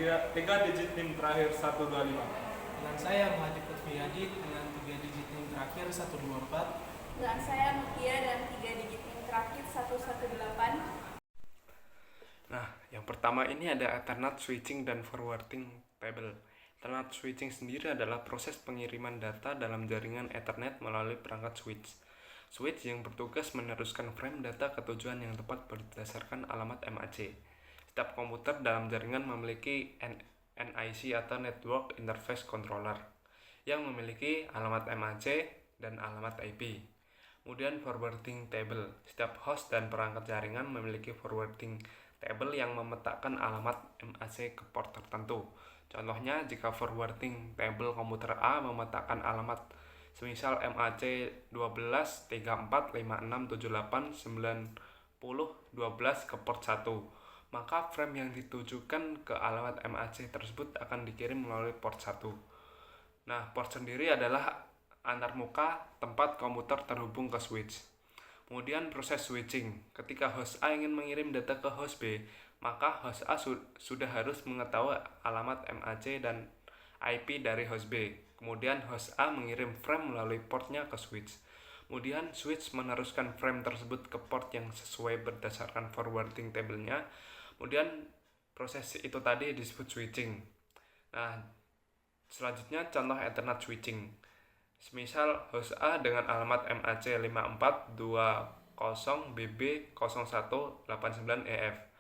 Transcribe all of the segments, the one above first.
tiga digit NIM terakhir 125. Dengan saya Muhammad Lutfiyadi dengan 3 digit NIM terakhir 124. Dengan saya Mutia dan 3 digit NIM terakhir 118. Nah, yang pertama ini ada alternate switching dan forwarding table. Alternate switching sendiri adalah proses pengiriman data dalam jaringan Ethernet melalui perangkat switch. Switch yang bertugas meneruskan frame data ke tujuan yang tepat berdasarkan alamat MAC. Setiap komputer dalam jaringan memiliki NIC atau Network Interface Controller yang memiliki alamat MAC dan alamat IP. Kemudian forwarding table. Setiap host dan perangkat jaringan memiliki forwarding table yang memetakan alamat MAC ke port tertentu. Contohnya, jika forwarding table komputer A memetakan alamat semisal MAC 12 34 56 78 90 12 ke port 1, maka frame yang ditujukan ke alamat MAC tersebut akan dikirim melalui port 1. Nah, port sendiri adalah antarmuka tempat komputer terhubung ke switch. Kemudian proses switching. Ketika host A ingin mengirim data ke host B, maka host A sudah harus mengetahui alamat MAC dan IP dari host B. Kemudian host A mengirim frame melalui portnya ke switch. Kemudian switch meneruskan frame tersebut ke port yang sesuai berdasarkan forwarding table-nya. Kemudian proses itu tadi disebut switching. Nah, selanjutnya contoh Ethernet switching. Semisal host A dengan alamat MAC 5420BB0189EF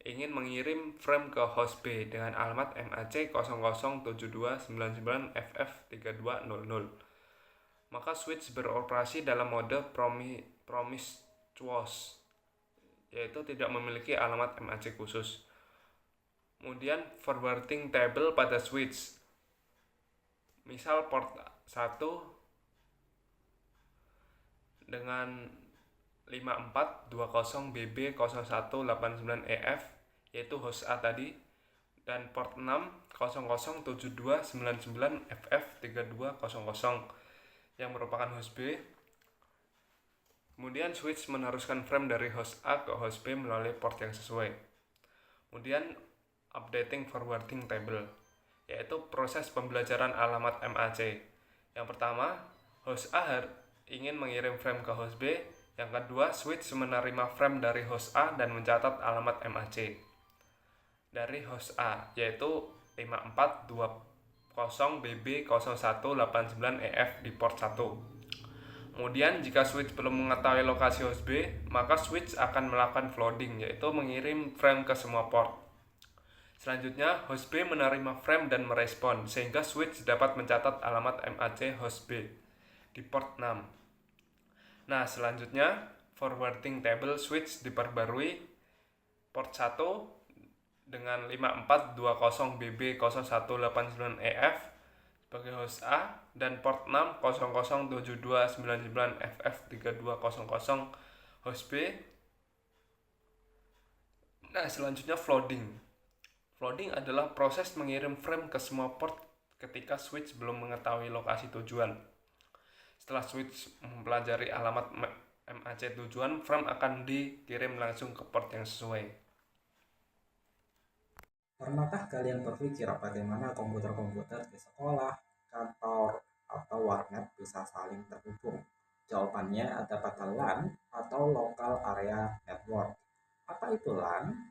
ingin mengirim frame ke host B dengan alamat MAC 007299FF3200, maka switch beroperasi dalam mode promiscuous, yaitu tidak memiliki alamat MAC khusus. Kemudian forwarding table pada switch. Misal port 1 dengan 5420BB0189EF yaitu host A tadi, dan port 6 007299FF3200 yang merupakan host B. Kemudian switch meneruskan frame dari host A ke host B melalui port yang sesuai. Kemudian updating forwarding table, yaitu proses pembelajaran alamat MAC. Yang pertama, host A ingin mengirim frame ke host B. Yang kedua, switch menerima frame dari host A dan mencatat alamat MAC dari host A, yaitu 5420BB0189EF di port 1. Kemudian, jika switch belum mengetahui lokasi host B, maka switch akan melakukan flooding, yaitu mengirim frame ke semua port. Selanjutnya, host B menerima frame dan merespon, sehingga switch dapat mencatat alamat MAC host B di port 6. Nah, selanjutnya forwarding table switch diperbarui. Port 1 dengan 5420BB0189EF sebagai host A dan port 6 007299FF3200 host B. Nah, selanjutnya flooding. Flooding adalah proses mengirim frame ke semua port ketika switch belum mengetahui lokasi tujuan. Setelah switch mempelajari alamat MAC tujuan, frame akan dikirim langsung ke port yang sesuai. Pernahkah kalian berpikir bagaimana komputer-komputer di sekolah, kantor, atau warnet bisa saling terhubung? Jawabannya ada pada LAN atau Local Area Network. Apa itu LAN?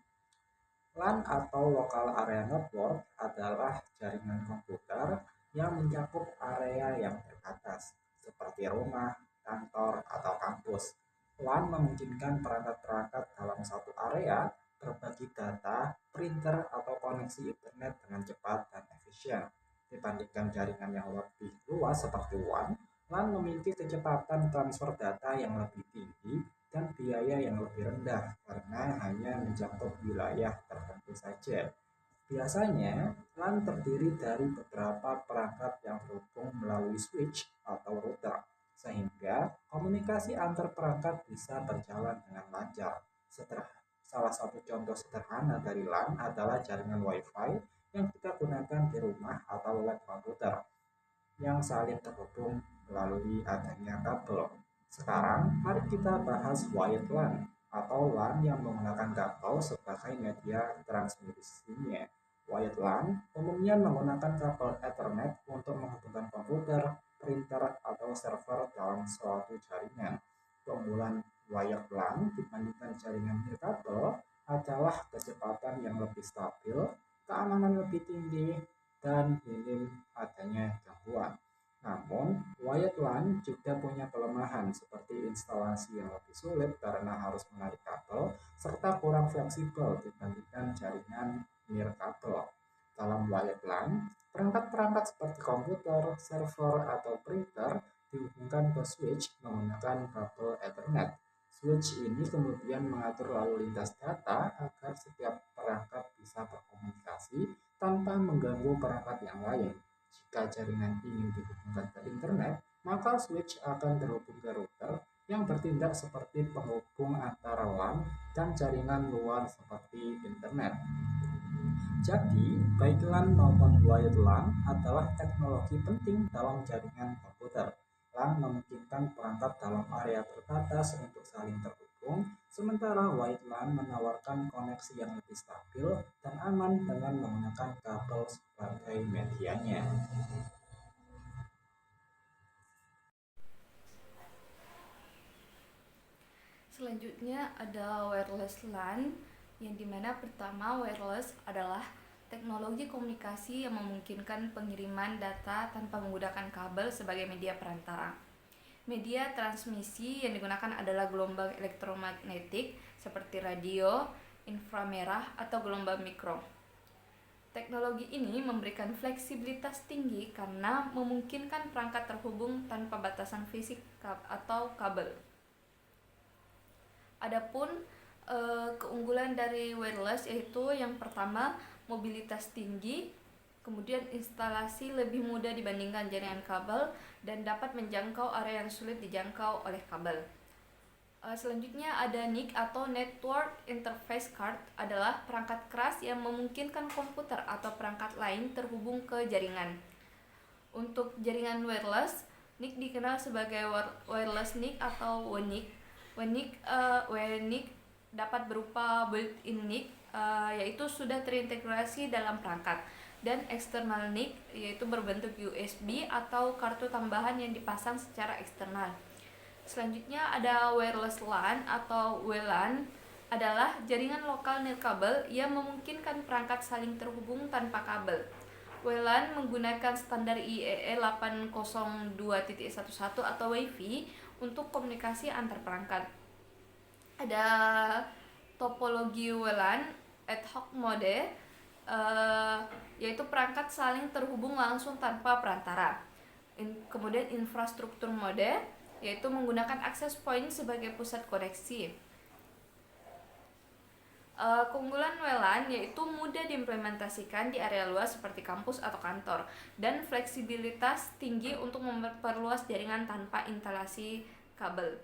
LAN atau Local Area Network adalah jaringan komputer yang mencakup area yang terbatas, seperti rumah, kantor, atau kampus. LAN memungkinkan perangkat-perangkat dalam satu area berbagi data, printer, atau koneksi internet dengan cepat dan efisien. Dibandingkan jaringan yang lebih luas seperti WAN, LAN memiliki kecepatan transfer data yang lebih tinggi dan biaya yang lebih rendah karena hanya mencakup wilayah tertentu saja. Biasanya, LAN terdiri dari beberapa perangkat yang terhubung melalui switch atau router, sehingga komunikasi antar perangkat bisa berjalan dengan lancar. Salah satu contoh sederhana dari LAN adalah jaringan Wi-Fi yang kita gunakan di rumah atau lab komputer, yang saling terhubung melalui adanya kabel. Sekarang, mari kita bahas wired LAN atau LAN yang menggunakan kabel sebagai media transmisinya. Wired LAN umumnya menggunakan kabel Ethernet untuk menghubungkan komputer, printer, atau server dalam suatu jaringan. Keunggulan wired LAN dibandingkan jaringan nirkabel adalah kecepatan yang lebih stabil, keamanan lebih tinggi, dan minim adanya gangguan. Namun, wired LAN juga punya kelemahan seperti instalasi yang lebih sulit karena harus menarik kabel serta kurang fleksibel dibandingkan jaringan nirkabel. Dalam wired LAN, perangkat-perangkat seperti komputer, server, atau printer dihubungkan ke switch menggunakan kabel Ethernet. Switch ini kemudian mengatur lalu lintas data agar setiap perangkat bisa berkomunikasi tanpa mengganggu perangkat yang lain. Jika jaringan ingin dihubungkan ke internet, maka switch akan terhubung ke router yang bertindak seperti penghubung antara LAN dan jaringan luar seperti internet. Jadi, baik LAN maupun wired LAN adalah teknologi penting dalam jaringan komputer. LAN memungkinkan perangkat dalam area terbatas untuk saling terhubung, sementara wired LAN menawarkan koneksi yang lebih stabil dan aman dengan menggunakan kabel sebagai medianya. Selanjutnya ada wireless LAN, yang dimana pertama wireless adalah teknologi komunikasi yang memungkinkan pengiriman data tanpa menggunakan kabel sebagai media perantara. Media transmisi yang digunakan adalah gelombang elektromagnetik seperti radio, inframerah, atau gelombang mikro. Teknologi ini memberikan fleksibilitas tinggi karena memungkinkan perangkat terhubung tanpa batasan fisik atau kabel. Adapun keunggulan dari wireless yaitu yang pertama mobilitas tinggi, kemudian instalasi lebih mudah dibandingkan jaringan kabel dan dapat menjangkau area yang sulit dijangkau oleh kabel. Selanjutnya ada NIC atau Network Interface Card, adalah perangkat keras yang memungkinkan komputer atau perangkat lain terhubung ke jaringan. Untuk jaringan wireless, NIC dikenal sebagai wireless NIC atau WNIC. WNIC dapat berupa built-in NIC, yaitu sudah terintegrasi dalam perangkat, dan external NIC yaitu berbentuk USB atau kartu tambahan yang dipasang secara eksternal. Selanjutnya ada wireless LAN atau WLAN, adalah jaringan lokal nirkabel yang memungkinkan perangkat saling terhubung tanpa kabel. WLAN menggunakan standar IEEE 802.11 atau Wi-Fi untuk komunikasi antar perangkat. Ada topologi WLAN ad hoc mode, yaitu perangkat saling terhubung langsung tanpa perantara. Kemudian infrastruktur mode, yaitu menggunakan access point sebagai pusat koneksi. Keunggulan WLAN yaitu mudah diimplementasikan di area luas seperti kampus atau kantor, dan fleksibilitas tinggi untuk memperluas jaringan tanpa instalasi kabel.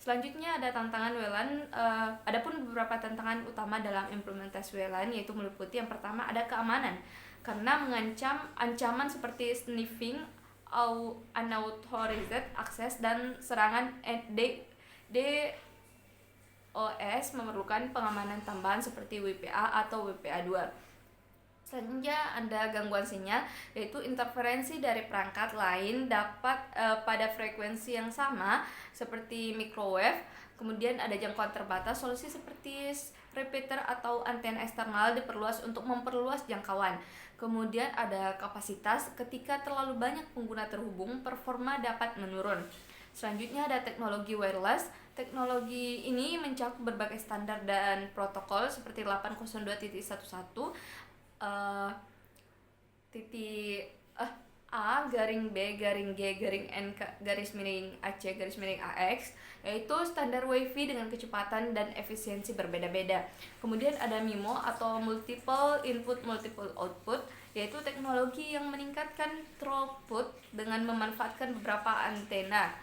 Selanjutnya ada tantangan WLAN. Adapun beberapa tantangan utama dalam implementasi WLAN yaitu meliputi yang pertama ada keamanan, karena mengancam ancaman seperti sniffing, unauthorized access, dan serangan DOS memerlukan pengamanan tambahan seperti WPA atau WPA2. Selanjutnya ada gangguan sinyal, yaitu interferensi dari perangkat lain dapat pada frekuensi yang sama seperti microwave. Kemudian ada jangkauan terbatas, solusi seperti repeater atau antena eksternal diperluas untuk memperluas jangkauan. Kemudian ada kapasitas, ketika terlalu banyak pengguna terhubung, performa dapat menurun. Selanjutnya ada teknologi wireless. Teknologi ini mencakup berbagai standar dan protokol seperti 802.11, A garing B garing G garing N garis miring AC garis miring AX, yaitu standar Wi-Fi dengan kecepatan dan efisiensi berbeda-beda. Kemudian ada MIMO atau multiple input multiple output, yaitu teknologi yang meningkatkan throughput dengan memanfaatkan beberapa antena.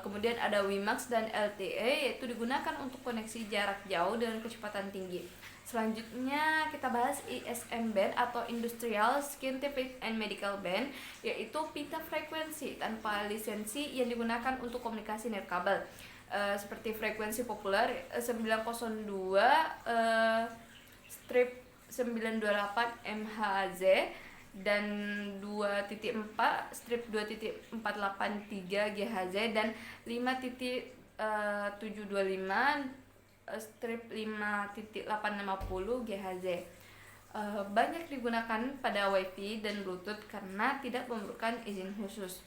Kemudian ada WiMAX dan LTE, yaitu digunakan untuk koneksi jarak jauh dengan kecepatan tinggi. Selanjutnya kita bahas ISM band atau Industrial Scientific and Medical Band, yaitu pita frekuensi tanpa lisensi yang digunakan untuk komunikasi nirkabel, seperti frekuensi populer 902 strip 928 MHz dan 2.4 strip 2.483 GHz dan 5.725 strip 5.850 GHz. Banyak digunakan pada Wi-Fi dan Bluetooth karena tidak memerlukan izin khusus.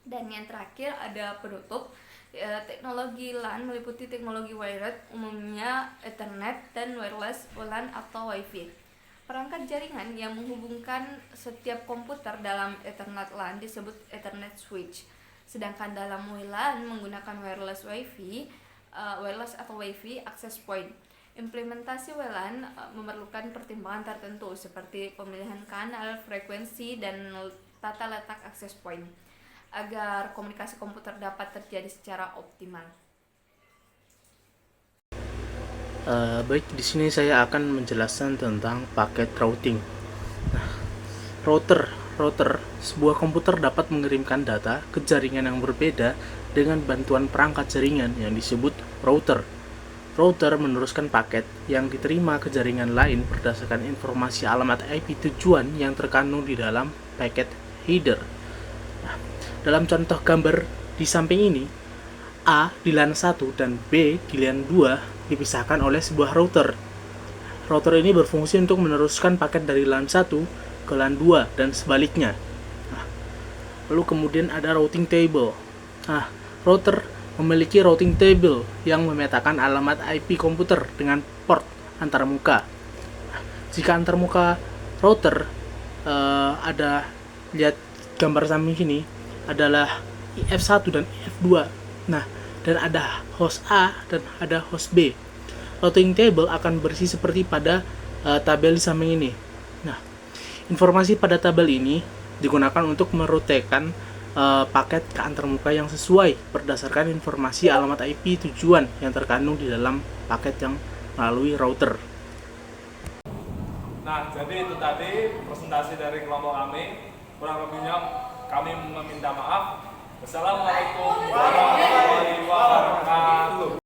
Dan yang terakhir ada penutup. Teknologi LAN meliputi teknologi wired, umumnya Ethernet dan wireless WLAN atau Wi-Fi. Perangkat jaringan yang menghubungkan setiap komputer dalam Ethernet LAN disebut Ethernet switch. Sedangkan dalam WLAN menggunakan wireless Wi-Fi, wireless atau Wi-Fi access point. Implementasi WLAN memerlukan pertimbangan tertentu seperti pemilihan kanal, frekuensi, dan tata letak access point agar komunikasi komputer dapat terjadi secara optimal. Baik, di sini saya akan menjelaskan tentang paket routing. Nah, router, sebuah komputer dapat mengirimkan data ke jaringan yang berbeda dengan bantuan perangkat jaringan yang disebut router. Router meneruskan paket yang diterima ke jaringan lain berdasarkan informasi alamat IP tujuan yang terkandung di dalam paket header. Nah, dalam contoh gambar di samping ini, A di LAN 1 dan B di LAN 2 dipisahkan oleh sebuah router. Router ini berfungsi untuk meneruskan paket dari LAN 1 ke LAN 2 dan sebaliknya. Nah, lalu kemudian ada routing table. Nah, router memiliki routing table yang memetakan alamat IP komputer dengan port antarmuka. Nah, jika antarmuka router ada, lihat gambar samping sini, adalah IF1 dan IF2. Nah, dan ada host A dan ada host B. Routing table akan berisi seperti pada tabel di samping ini. Nah, informasi pada tabel ini digunakan untuk merutekan paket ke antarmuka yang sesuai berdasarkan informasi alamat IP tujuan yang terkandung di dalam paket yang melalui router. Nah, jadi itu tadi presentasi dari kelompok kami. Kurang lebihnya kami meminta maaf. Wassalamualaikum warahmatullahi wabarakatuh.